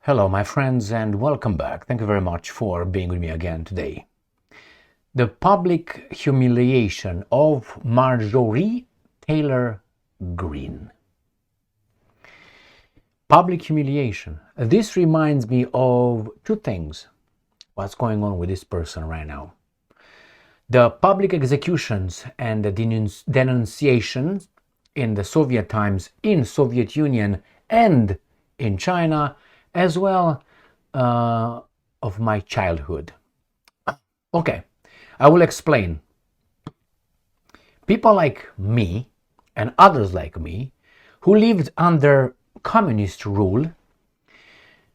Hello, my friends, and welcome back. Thank you very much for being with me again today. The public humiliation of Marjorie Taylor Greene. Public humiliation. This reminds me of two things. What's going on with this person right now? The public executions and the denunciations in the Soviet times, in Soviet Union and in China, as well of my childhood. Okay, I will explain. People like me and others like me who lived under communist rule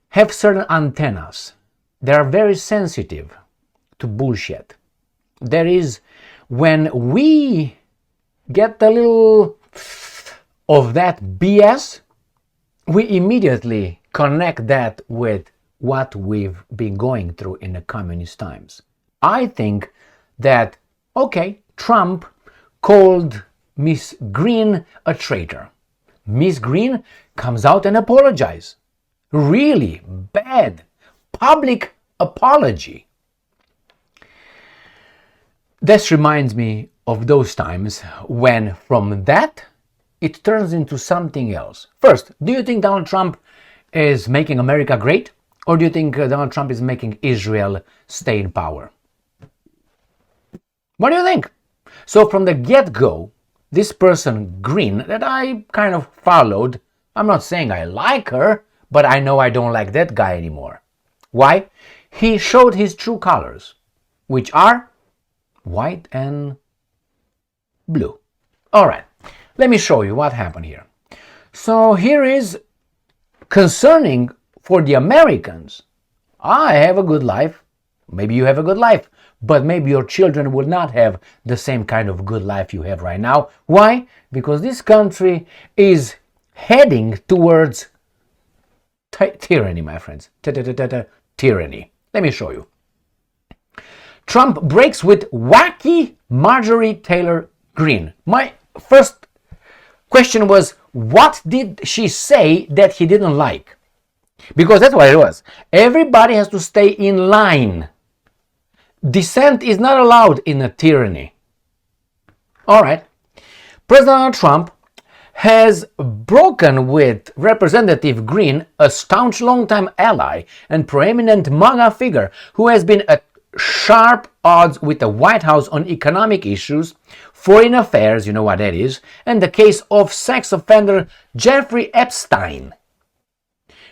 have certain antennas. They are very sensitive to bullshit. That is, when we get a little of that BS, we immediately connect that with what we've been going through in the communist times. I think that, okay, Trump called Miss Greene a traitor. Miss Greene comes out and apologizes. Really bad public apology. This reminds me of those times when from that it turns into something else. First, do you think Donald Trump is making America great? Or do you think Donald Trump is making Israel stay in power? What do you think? So from the get-go, this person, Greene, that I kind of followed, I'm not saying I like her, but I know I don't like that guy anymore. Why? He showed his true colors, which are white and blue. All right, let me show you what happened here. So here is concerning for the Americans. I have a good life. Maybe you have a good life, but maybe your children will not have the same kind of good life you have right now. Why? Because this country is heading towards tyranny, my friends. Tyranny. Let me show you. Trump breaks with wacky Marjorie Taylor Greene. My first question was, what did she say that he didn't like? Because that's what it was. Everybody has to stay in line. Dissent is not allowed in a tyranny. All right. President Donald Trump has broken with Representative Greene, a staunch longtime ally and prominent MAGA figure who has been at sharp odds with the White House on economic issues, foreign affairs, you know what that is, and the case of sex offender Jeffrey Epstein.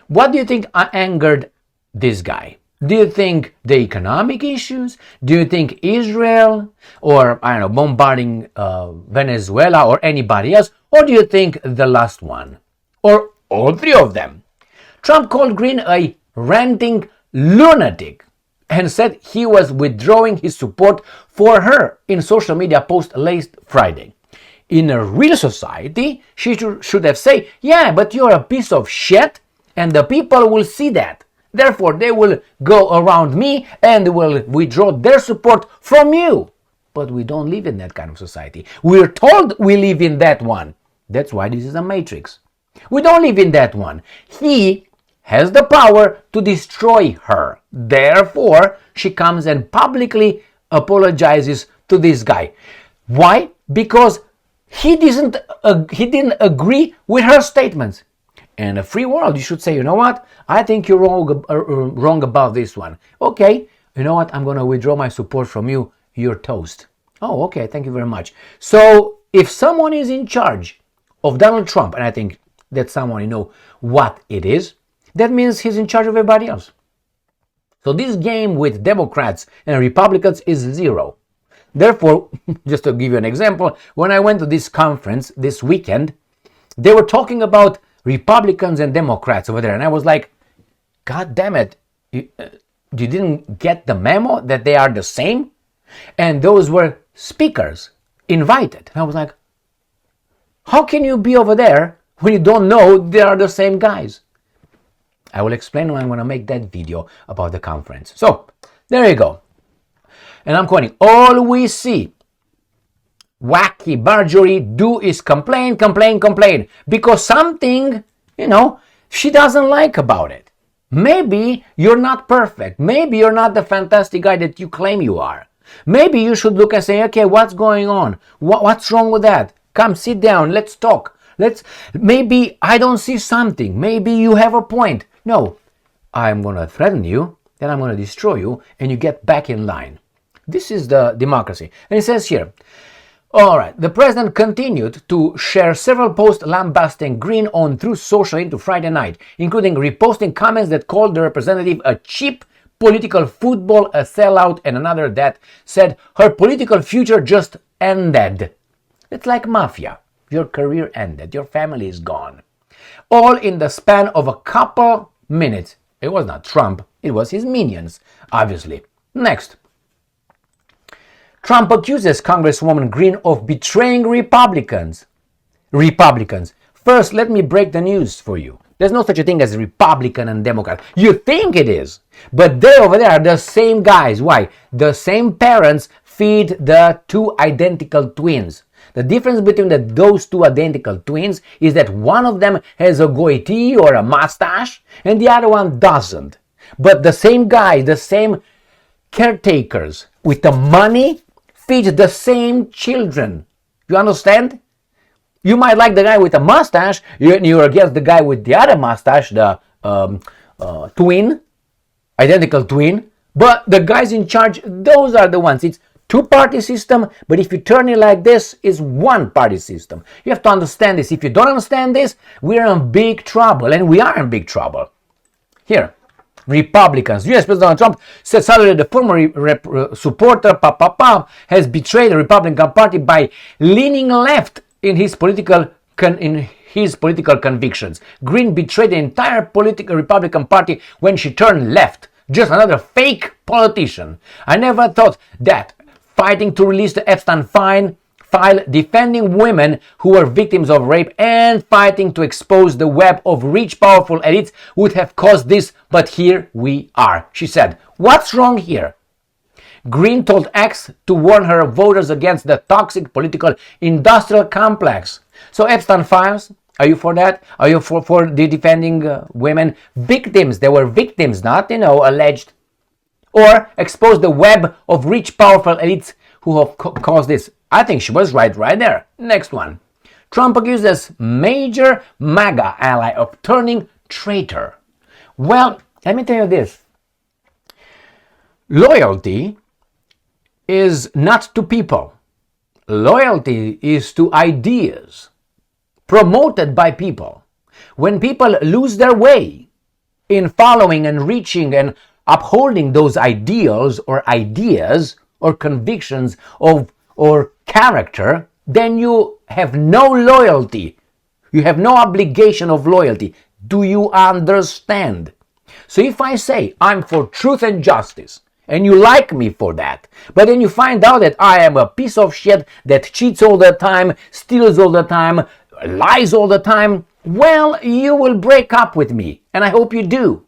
What do you think angered this guy? Do you think the economic issues? Do you think Israel? Or, I don't know, bombarding Venezuela or anybody else? Or do you think the last one? Or all three of them? Trump called Greene a ranting lunatic and said he was withdrawing his support for her in social media post last Friday. In a real society, she should have said, yeah, but you're a piece of shit, and the people will see that. Therefore, they will go around me and will withdraw their support from you. But we don't live in that kind of society. We're told we live in that one. That's why this is a matrix. We don't live in that one. He has the power to destroy her. Therefore, she comes and publicly apologizes to this guy. Why? Because he didn't agree with her statements. In a free world, you should say, you know what? I think you're wrong about this one. Okay, you know what? I'm going to withdraw my support from you. You're toast. Oh, okay, thank you very much. So if someone is in charge of Donald Trump, and I think that someone, you know what it is, that means he's in charge of everybody else. So this game with Democrats and Republicans is zero. Therefore, just to give you an example, when I went to this conference this weekend, they were talking about Republicans and Democrats over there. And I was like, God damn it, you didn't get the memo that they are the same? And those were speakers invited. And I was like, how can you be over there when you don't know they are the same guys? I will explain when I'm going to make that video about the conference. So, there you go. And I'm quoting, all we see wacky Marjorie do is complain, complain, complain. Because something, she doesn't like about it. Maybe you're not perfect. Maybe you're not the fantastic guy that you claim you are. Maybe you should look and say, okay, what's going on? What's wrong with that? Come sit down. Let's talk. Maybe I don't see something. Maybe you have a point. No, I'm going to threaten you, then I'm going to destroy you, and you get back in line. This is the democracy. And it says here, all right, the president continued to share several posts lambasting Greene on through social into Friday night, including reposting comments that called the representative a cheap political football, a sellout, and another that said her political future just ended. It's like mafia. Your career ended. Your family is gone. All in the span of a couple minutes. It was not Trump. It was his minions, obviously. Next. Trump accuses Congresswoman Greene of betraying Republicans. First, let me break the news for you. There's no such a thing as Republican and Democrat. You think it is, but they over there are the same guys. Why? The same parents feed the two identical twins. The difference between those two identical twins is that one of them has a goatee or a mustache and the other one doesn't. But the same guy, the same caretakers with the money feed the same children. You understand? You might like the guy with the mustache, you're against the guy with the other mustache, the identical twin, but the guys in charge, those are the ones. It's two-party system, but if you turn it like this, it's one-party system. You have to understand this. If you don't understand this, we're in big trouble, and we are in big trouble. Here, Republicans. U.S. President Donald Trump said Saturday the former supporter has betrayed the Republican Party by leaning left in his political convictions. Greene betrayed the entire political Republican Party when she turned left. Just another fake politician. I never thought that fighting to release the Epstein file, defending women who were victims of rape, and fighting to expose the web of rich, powerful elites would have caused this, but here we are. She said, what's wrong here? Greene told X to warn her voters against the toxic political industrial complex. So Epstein files, are you for that? Are you for the defending women? Victims, they were victims, not, alleged. Or expose the web of rich, powerful elites who have caused this. I think she was right there. Next one. Trump accuses major MAGA ally of turning traitor. Well, let me tell you this. Loyalty is not to people. Loyalty is to ideas promoted by people. When people lose their way in following and reaching and upholding those ideals or ideas or convictions or character, then you have no loyalty. You have no obligation of loyalty. Do you understand? So if I say I'm for truth and justice, and you like me for that, but then you find out that I am a piece of shit that cheats all the time, steals all the time, lies all the time, well, you will break up with me, and I hope you do.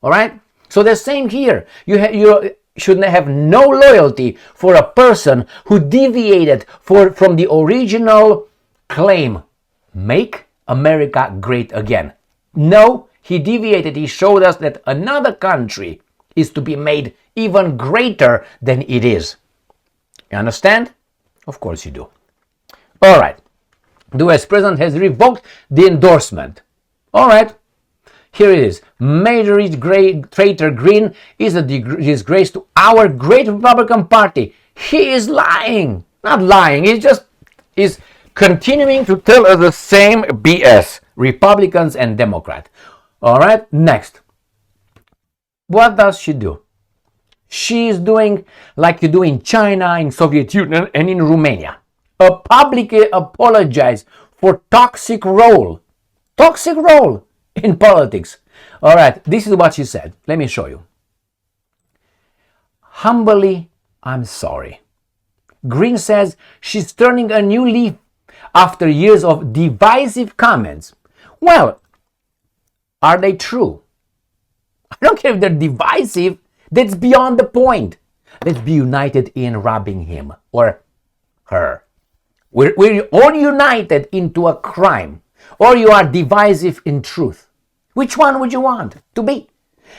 All right? So the same here. You should have no loyalty for a person who deviated from the original claim, make America great again. No, he deviated. He showed us that another country is to be made even greater than it is. You understand? Of course you do. All right. The US president has revoked the endorsement. All right. Here it is. Marjorie Taylor Greene is a disgrace to our great Republican Party. He is lying. Not lying. He just is continuing to tell us the same BS. Republicans and Democrats. All right. Next. What does she do? She is doing like you do in China, in Soviet Union, and in Romania. Publicly apologize for toxic role in politics. All right, this is what she said. Let me show you. Humbly, I'm sorry. Greene says she's turning a new leaf after years of divisive comments. Well, are they true? I don't care if they're divisive. That's beyond the point. Let's be united in robbing him or her. We're all united into a crime. Or you are divisive in truth. Which one would you want to be?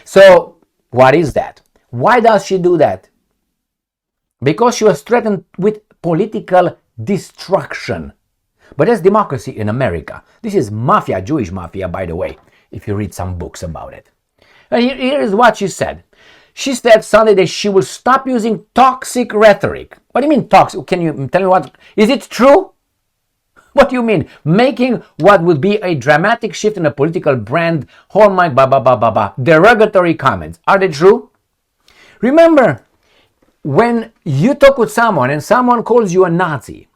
So what is that? Why does she do that? Because she was threatened with political destruction. But that's democracy in America. This is mafia, Jewish mafia, by the way, if you read some books about it. And here is what she said. She said Sunday that she will stop using toxic rhetoric. What do you mean toxic? Can you tell me what? Is it true? What do you mean? Making what would be a dramatic shift in a political brand, hallmark, blah, blah, blah, blah, blah. Derogatory comments. Are they true? Remember, when you talk with someone and someone calls you a Nazi,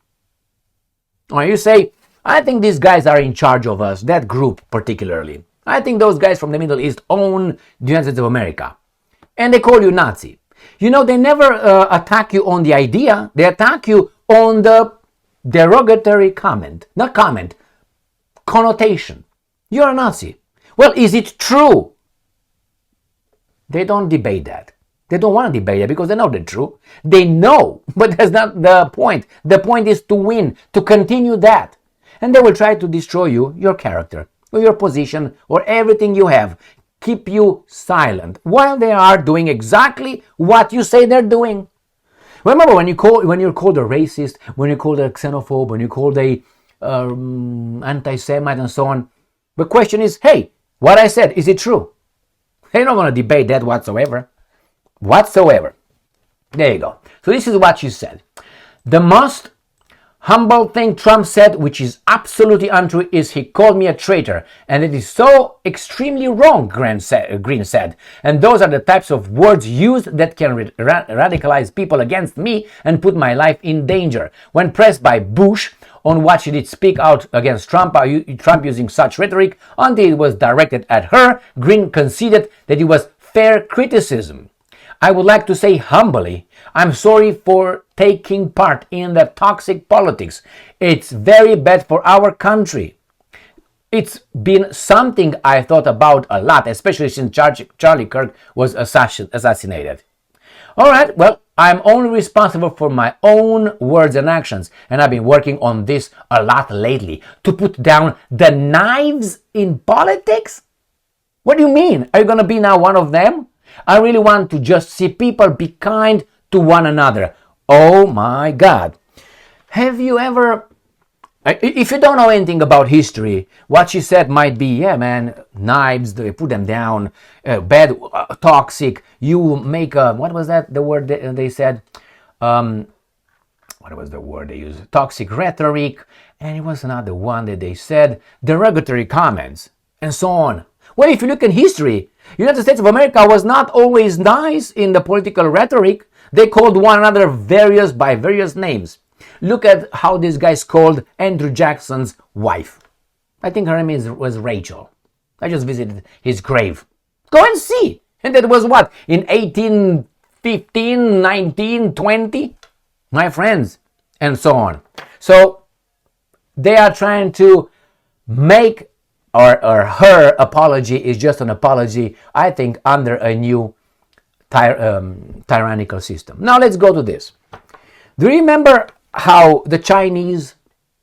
or you say, I think these guys are in charge of us, that group particularly. I think those guys from the Middle East own the United States of America. And they call you Nazi. You know, they never attack you on the idea. They attack you on the derogatory comment. Not comment, connotation. You're a Nazi. Well, is it true? They don't debate that. They don't want to debate it because they know the truth. They know, but that's not the point. The point is to win, to continue that. And they will try to destroy you, your character, or your position, or everything you have. Keep you silent while they are doing exactly what you say they're doing. Remember when you're called a racist, when you're called a xenophobe, when you're called a anti-Semite and so on. The question is, hey, what I said, is it true? They're not going to debate that whatsoever. There you go. So this is what she said. The most humble thing Trump said, which is absolutely untrue, is he called me a traitor. And it is so extremely wrong, Greene said. And those are the types of words used that can radicalize people against me and put my life in danger. When pressed by Bush on what she did speak out against Trump using such rhetoric until it was directed at her, Greene conceded that it was fair criticism. I would like to say humbly, I'm sorry for taking part in the toxic politics. It's very bad for our country. It's been something I thought about a lot, especially since Charlie Kirk was assassinated. All right, well, I'm only responsible for my own words and actions, and I've been working on this a lot lately. To put down the knives in politics? What do you mean? Are you going to be now one of them? I really want to just see people be kind to one another. Oh my God. Have you ever, if you don't know anything about history, what she said might be, yeah man, knives, they put them down, bad, toxic, you make a, what was that, the word they said? What was the word they used? Toxic rhetoric, and it was another one that they said, derogatory comments, and so on. Well, if you look at history, United States of America was not always nice in the political rhetoric. They called one another by various names. Look at how these guys called Andrew Jackson's wife. I think her name was Rachel. I just visited his grave. Go and see. And that was what? In 1815, 1920? My friends. And so on. So they are trying to make or her apology is just an apology, I think, under a new tyrannical system. Now let's go to this. Do you remember how the Chinese,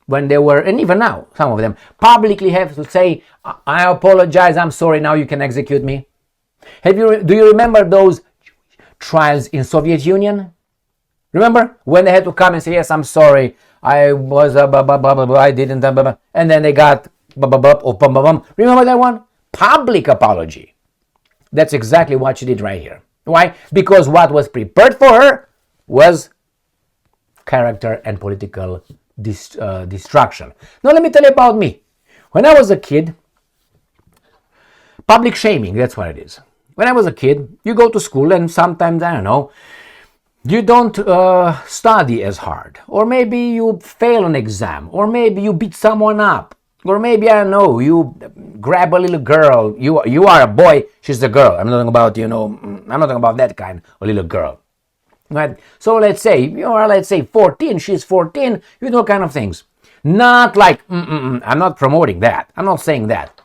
when they were, and even now, some of them, publicly have to say, I apologize, I'm sorry, now you can execute me? Do you remember those trials in Soviet Union? Remember? When they had to come and say, yes, I'm sorry, I was, blah, blah, blah, blah, blah, I didn't, blah, blah, blah, and then they got remember that one? Public apology. That's exactly what she did right here. Why? Because what was prepared for her was character and political destruction. Now let me tell you about me. When I was a kid, public shaming, that's what it is. When I was a kid, you go to school and sometimes, I don't know, you don't study as hard. Or maybe you fail an exam. Or maybe you beat someone up. Or maybe, I don't know, you grab a little girl. You are a boy, she's a girl. I'm not talking about, I'm not talking about that kind of little girl. Right? So let's say, you are, let's say 14, she's 14, you do all kind of things. Not like, I'm not promoting that. I'm not saying that.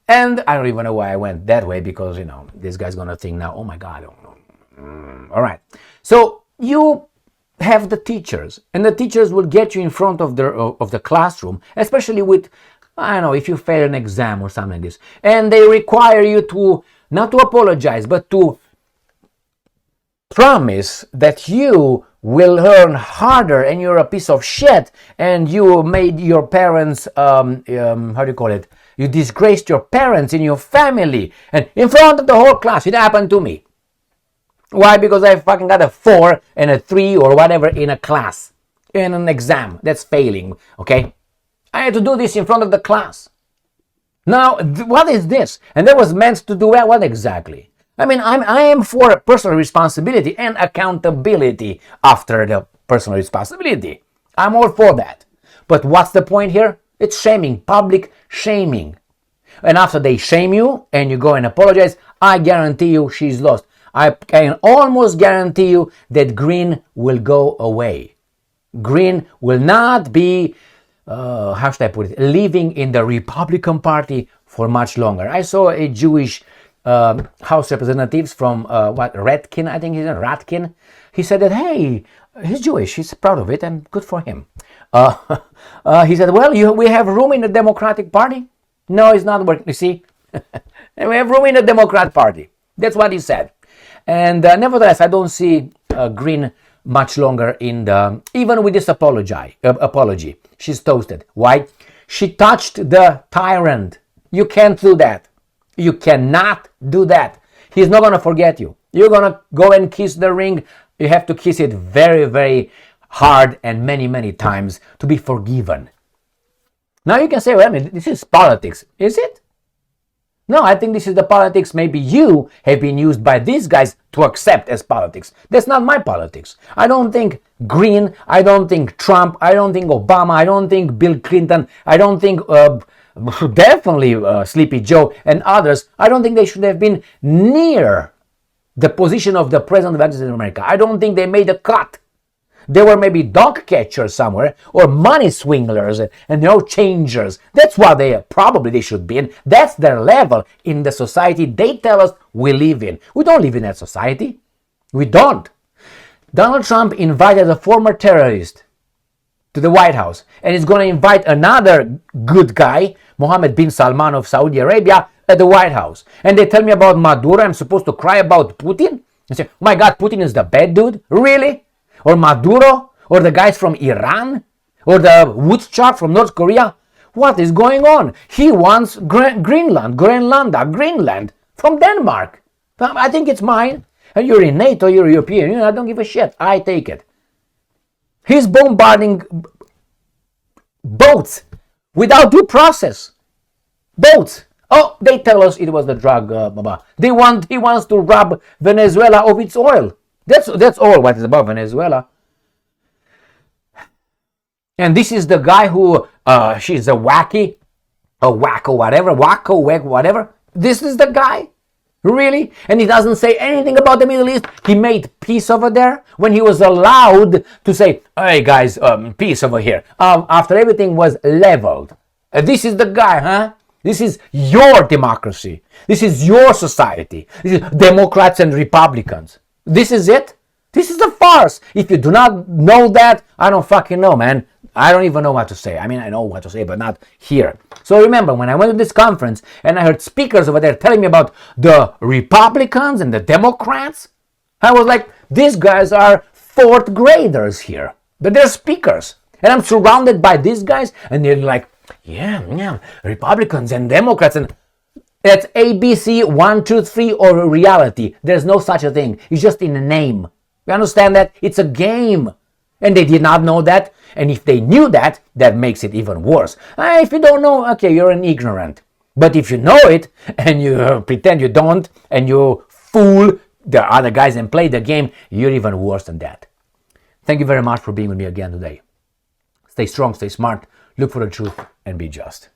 And I don't even know why I went that way because, this guy's going to think now, oh my God. All right. So you have the teachers, and the teachers will get you in front of the classroom, especially with, I don't know, if you fail an exam or something like this, and they require you to not to apologize, but to promise that you will learn harder and you're a piece of shit and you made your parents, how do you call it? You disgraced your parents in your family and in front of the whole class. It happened to me. Why? Because I fucking got a 4 and a 3 or whatever in a class, in an exam. That's failing, okay? I had to do this in front of the class. Now, what is this? And that was meant to do what exactly? I mean, I am for personal responsibility and accountability after the personal responsibility. I'm all for that. But what's the point here? It's shaming, public shaming. And after they shame you and you go and apologize, I guarantee you she's lost. I can almost guarantee you that Greene will go away. Greene will not be, how should I put it, living in the Republican Party for much longer. I saw a Jewish House representatives from, Ratkin, I think he's a Ratkin. He said that, hey, he's Jewish, he's proud of it, and good for him. He said, well, we have room in the Democratic Party. No, it's not working, you see. We have room in the Democrat Party. That's what he said. And nevertheless, I don't see Greene much longer in the, even with this apology. She's toasted. Why? She touched the tyrant. You can't do that. You cannot do that. He's not going to forget you. You're going to go and kiss the ring. You have to kiss it very, very hard and many, many times to be forgiven. Now you can say, well, I mean, this is politics. Is it? No, I think this is the politics maybe you have been used by these guys to accept as politics. That's not my politics. I don't think Greene, I don't think Trump, I don't think Obama, I don't think Bill Clinton, I don't think definitely Sleepy Joe and others, I don't think they should have been near the position of the President of the United States of America. I don't think they made a cut. They were maybe dog catchers somewhere or money swindlers and changers. That's what they should be in. That's their level in the society they tell us we live in. We don't live in that society. We don't. Donald Trump invited a former terrorist to the White House and he's going to invite another good guy, Mohammed bin Salman of Saudi Arabia, at the White House. And they tell me about Maduro. I'm supposed to cry about Putin? I say, oh my God, Putin is the bad dude? Really? Or Maduro, or the guys from Iran, or the Woodchuck from North Korea. What is going on? He wants Greenland from Denmark. I think it's mine. And you're in NATO, you're European Union, I don't give a shit. I take it. He's bombarding boats without due process. Boats. Oh, they tell us it was the drug. He wants to rob Venezuela of its oil. That's all what is about Venezuela. And this is the guy who, she's a wacky, a wacko whatever. This is the guy? Really? And he doesn't say anything about the Middle East. He made peace over there when he was allowed to say, hey guys, peace over here. After everything was leveled. This is the guy, huh? This is your democracy. This is your society. This is Democrats and Republicans. This is it? This is a farce. If you do not know that, I don't fucking know, man. I don't even know what to say. I mean, I know what to say, but not here. So remember, when I went to this conference and I heard speakers over there telling me about the Republicans and the Democrats, I was like, these guys are 4th graders here. But they're speakers. And I'm surrounded by these guys, and they're like, yeah, Republicans and Democrats, and that's ABC 1, 2, 3 or reality. There's no such a thing. It's just in a name. You understand that? It's a game. And they did not know that. And if they knew that, that makes it even worse. If you don't know, okay, you're an ignorant. But if you know it and you pretend you don't and you fool the other guys and play the game, you're even worse than that. Thank you very much for being with me again today. Stay strong, stay smart, look for the truth, and be just.